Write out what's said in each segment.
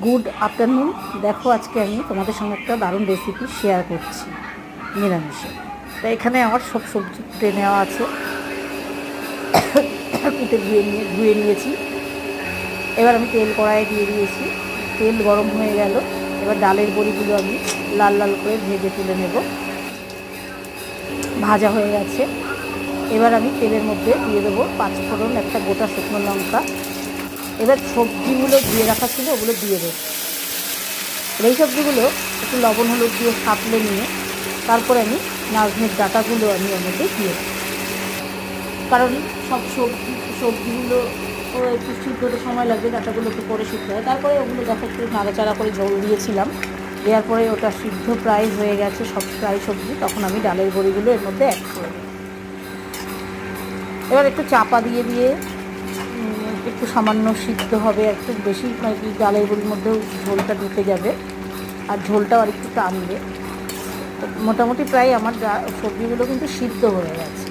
Good afternoon. দেখো, আজকে আমি তোমাদের সঙ্গে একটা দারুণ রেসিপি শেয়ার করছি নিরামিষে। তো এখানে আমার সব সবজি কুটে নেওয়া আছে, কুটে ধুয়ে নিয়েছি। এবার আমি তেল কড়াইয়ে দিয়ে দিয়েছি, তেল গরম হয়ে গেল। এবার ডালের বড়িগুলো আমি লাল লাল করে ভেজে তুলে নেব। ভাজা হয়ে গেছে। এবার আমি তেলের মধ্যে দিয়ে দেবো 5 ফোড়ন, একটা গোটা শুকনো লঙ্কা। এবার সবজিগুলো ধুয়ে রাখা ছিল, ওগুলো দিয়ে দেবো। এই সবজিগুলো একটু লবণ হলুদ দিয়ে সাঁতলে নিয়ে তারপরে আমি নাজনের ডাঁটাগুলো আমি ওর মধ্যে দিয়ে দেবো। কারণ সব সবজিগুলো একটু সিদ্ধ হতে সময় লাগবে, ডাঁটাগুলো একটু পরে সিদ্ধ হয়। তারপরে ওগুলো দেখা একটু নাড়াচাড়া করে জল দিয়েছিলাম। দেওয়ার পরে ওটা সিদ্ধ প্রায় হয়ে গেছে, সব প্রায় সবজি। তখন আমি ডালের বড়িগুলো এর মধ্যে অ্যাড করে দেবো। এবার একটু চাপা দিয়ে দিয়ে একটু সামান্য সিদ্ধ হবে, একটু বেশি মানে কি ডালের বড়ির মধ্যেও ঝোলটা ঢুকে যাবে আর ঝোলটাও আর একটু টানবে। তো মোটামুটি প্রায় আমার সবজিগুলো কিন্তু সিদ্ধ হয়ে গেছে,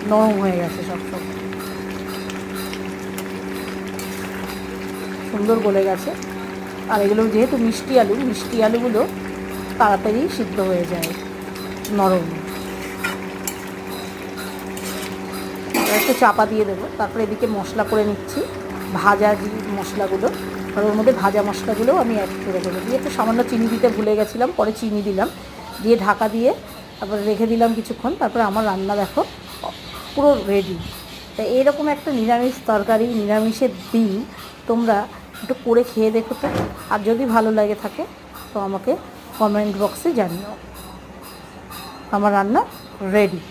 নরম হয়ে গেছে, সব সবজি সুন্দর গলে গেছে। আর এগুলো যেহেতু মিষ্টি আলুগুলো তাড়াতাড়ি সিদ্ধ হয়ে যায়, নরম। একটু চাপা দিয়ে দেবো। তারপরে এদিকে মশলা করে নিচ্ছি, ভাজা যে মশলাগুলো, আর ওর মধ্যে ভাজা মশলাগুলোও আমি অ্যাড করে দেবো। দিয়ে একটু সামান্য চিনি দিতে ভুলে গেছিলাম, পরে চিনি দিলাম। দিয়ে ঢাকা দিয়ে তারপরে রেখে দিলাম কিছুক্ষণ। তারপরে আমার রান্না দেখো পুরো রেডি। তা এরকম একটা নিরামিষ তরকারি নিরামিষের দিন তোমরা একটু করে খেয়ে দেখো তো। আর যদি ভালো লাগে থাকে তো আমাকে কমেন্ট বক্সে জানিও। আমার রান্না রেডি।